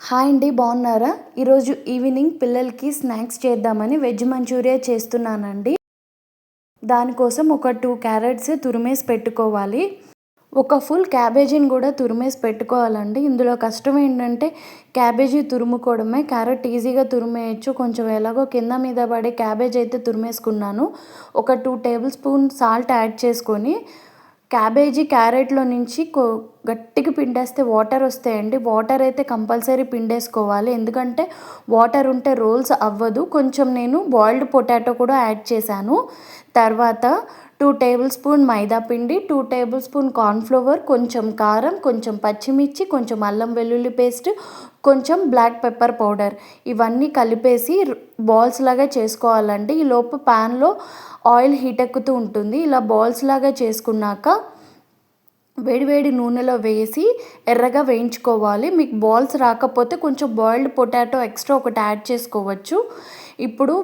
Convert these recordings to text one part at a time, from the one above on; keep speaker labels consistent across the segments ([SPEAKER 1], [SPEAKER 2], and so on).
[SPEAKER 1] Hi అండి, బాగున్నారా? ఈరోజు ఈవినింగ్ పిల్లలకి స్నాక్స్ చేద్దామని వెజ్ మంచూరియా చేస్తున్నానండి. దానికోసం ఒక 2 క్యారెట్స్ తురిమేసి పెట్టుకోవాలి. ఒక ఫుల్ క్యాబేజీని కూడా తురిమేసి పెట్టుకోవాలండి. ఇందులో కష్టం ఏంటంటే క్యాబేజీ తురుముకోవడమే. క్యారెట్ ఈజీగా తురిమేయచ్చు. కొంచెం ఎలాగో కింద మీద పడే క్యాబేజ్ అయితే తురిమేసుకున్నాను. ఒక 2 టేబుల్ స్పూన్ సాల్ట్ యాడ్ చేసుకొని క్యారెట్లో నుంచి గట్టిగా పిండేస్తే వాటర్ వస్తాయండి. వాటర్ అయితే కంపల్సరీ పిండేసుకోవాలి. ఎందుకంటే వాటర్ ఉంటే రోల్స్ అవ్వదు. కొంచెం నేను బాయిల్డ్ పొటాటో కూడా యాడ్ చేశాను. తర్వాత 2 టేబుల్ స్పూన్ మైదా పిండి, 2 టేబుల్ స్పూన్ కార్న్ఫ్లవర్, కొంచెం కారం, కొంచెం పచ్చిమిర్చి, కొంచెం అల్లం వెల్లుల్లి పేస్ట్, కొంచెం బ్లాక్ పెప్పర్ పౌడర్ ఇవన్నీ కలిపేసి బాల్స్ లాగా చేసుకోవాలండి. ఈలోపు ప్యాన్లో ఆయిల్ హీట్ ఎక్కుతూ ఉంటుంది. ఇలా బాల్స్ లాగా చేసుకున్నాక వేడివేడి నూనెలో వేసి ఎర్రగా వేయించుకోవాలి. మీకు బాల్స్ రాకపోతే కొంచెం బాయిల్డ్ పొటాటో ఎక్స్ట్రా ఒకటి యాడ్ చేసుకోవచ్చు. ఇప్పుడు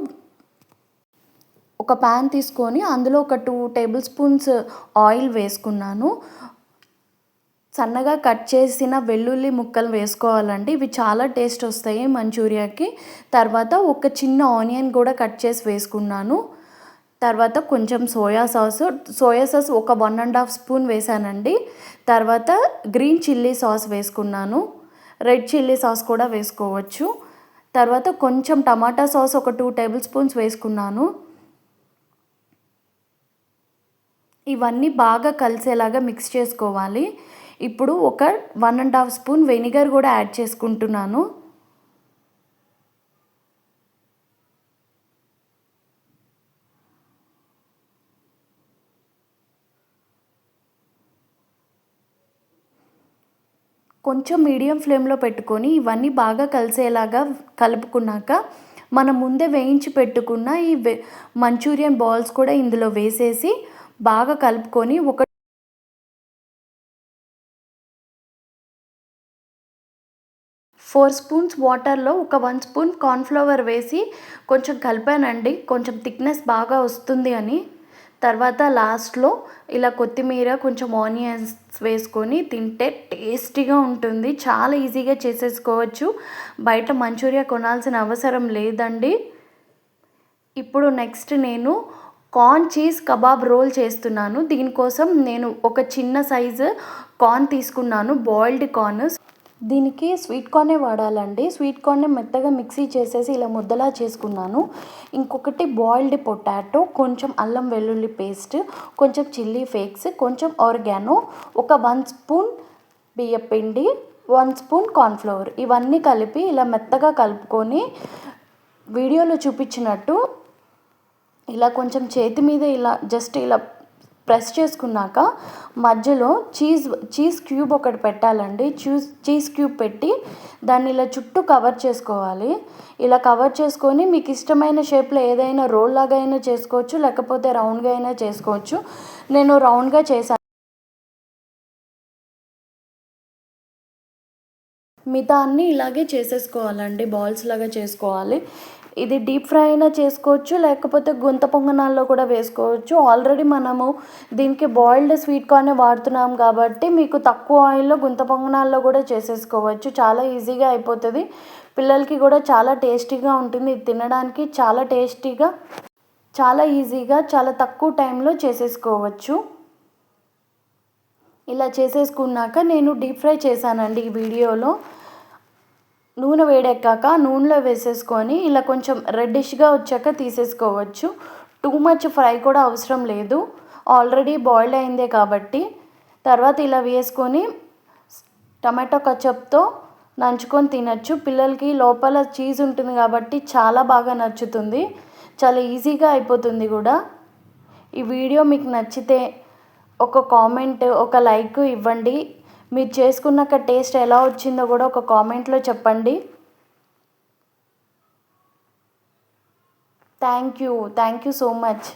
[SPEAKER 1] ఒక ప్యాన్ తీసుకొని అందులో ఒక 2 టేబుల్ స్పూన్స్ ఆయిల్ వేసుకున్నాను. సన్నగా కట్ చేసిన వెల్లుల్లి ముక్కలు వేసుకోవాలండి. ఇవి చాలా టేస్ట్ వస్తాయి మంచూరియాకి. తర్వాత ఒక చిన్న ఆనియన్ కూడా కట్ చేసి వేసుకున్నాను. తర్వాత కొంచెం సోయా సాస్ ఒక 1.5 స్పూన్ వేసానండి. తర్వాత గ్రీన్ చిల్లీ సాస్ వేసుకున్నాను. రెడ్ చిల్లీ సాస్ కూడా వేసుకోవచ్చు. తర్వాత కొంచెం టమాటా సాస్ ఒక 2 టేబుల్ స్పూన్స్ వేసుకున్నాను. ఇవన్నీ బాగా కలిసేలాగా మిక్స్ చేసుకోవాలి. ఇప్పుడు ఒక 1.5 స్పూన్ వెనిగర్ కూడా యాడ్ చేసుకుంటున్నాను. కొంచెం మీడియం ఫ్లేమ్లో పెట్టుకొని ఇవన్నీ బాగా కలిసేలాగా కలుపుకున్నాక మనం ముందే వేయించి పెట్టుకున్న ఈ మంచూరియన్ బాల్స్ కూడా ఇందులో వేసేసి బాగా కలుపుకొని 4 స్పూన్స్ వాటర్లో ఒక 1 స్పూన్ కార్న్ఫ్లవర్ వేసి కొంచెం కలిపానండి. కొంచెం థిక్నెస్ బాగా వస్తుంది అని. తర్వాత లాస్ట్లో ఇలా కొత్తిమీర, కొంచెం ఆనియన్స్ వేసుకొని తింటే టేస్టీగా ఉంటుంది. చాలా ఈజీగా చేసేసుకోవచ్చు. బయట మంచూరియా కొనాల్సిన అవసరం లేదండి. ఇప్పుడు నెక్స్ట్ నేను కార్న్ చీజ్ కబాబ్ రోల్ చేస్తున్నాను. దీనికోసం నేను ఒక చిన్న సైజు కార్న్ తీసుకున్నాను, బాయిల్డ్ కార్న్. దీనికి స్వీట్ కార్నే వాడాలండి. స్వీట్ కార్న్ని మెత్తగా మిక్సీ చేసేసి ఇలా ముద్దలా చేసుకున్నాను. ఇంకొకటి బాయిల్డ్ పొటాటో, కొంచెం అల్లం వెల్లుల్లి పేస్ట్, కొంచెం చిల్లీ ఫ్లేక్స్, కొంచెం ఆరిగానో, ఒక 1 స్పూన్ బియ్యపిండి, 1 స్పూన్ కార్న్ఫ్లవర్ ఇవన్నీ కలిపి ఇలా మెత్తగా కలుపుకొని వీడియోలో చూపించినట్టు ఇలా కొంచెం చేతి మీద ఇలా జస్ట్ ఇలా ప్రెస్ చేసుకున్నాక మధ్యలో చీజ్ క్యూబ్ ఒకటి పెట్టాలండి. చీజ్ క్యూబ్ పెట్టి దాన్ని ఇలా చుట్టూ కవర్ చేసుకోవాలి. ఇలా కవర్ చేసుకొని మీకు ఇష్టమైన షేప్లో ఏదైనా రోల్ లాగా అయినా చేసుకోవచ్చు, లేకపోతే రౌండ్గా అయినా చేసుకోవచ్చు. నేను రౌండ్గా చేశాను. మిగతా అన్నీ ఇలాగే చేసేసుకోవాలండి, బాల్స్ లాగా చేసుకోవాలి. ఇది డీప్ ఫ్రై అయినా చేసుకోవచ్చు, లేకపోతే గుంత పొంగనాల్లో కూడా వేసుకోవచ్చు. ఆల్రెడీ మనము దీనికి బాయిల్డ్ స్వీట్ కార్నే వాడుతున్నాం కాబట్టి మీకు తక్కువ ఆయిల్లో గుంత పొంగనాల్లో కూడా చేసేసుకోవచ్చు. చాలా ఈజీగా అయిపోతుంది. పిల్లలకి కూడా చాలా టేస్టీగా ఉంటుంది. ఇది తినడానికి చాలా టేస్టీగా, చాలా ఈజీగా, చాలా తక్కువ టైంలో చేసేసుకోవచ్చు. ఇలా చేసేసుకున్నాక నేను డీప్ ఫ్రై చేశానండి ఈ వీడియోలో. నూనె వేడెక్కాక నూనెలో వేసేసుకొని ఇలా కొంచెం రెడ్డిష్గా వచ్చాక తీసేసుకోవచ్చు. టూ మచ్ ఫ్రై కూడా అవసరం లేదు, ఆల్రెడీ బాయిల్డ్ అయిందే కాబట్టి. తర్వాత ఇలా వేసుకొని టమాటో కచప్తో నంచుకొని తినచ్చు. పిల్లలకి లోపల చీజ్ ఉంటుంది కాబట్టి చాలా బాగా నచ్చుతుంది. చాలా ఈజీగా అయిపోతుంది కూడా. ఈ వీడియో మీకు నచ్చితే ఒక కామెంట్, ఒక లైక్ ఇవ్వండి. మీరు చేసుకున్నాక టేస్ట్ ఎలా వచ్చిందో కూడా ఒక కామెంట్లో చెప్పండి. Thank you so much.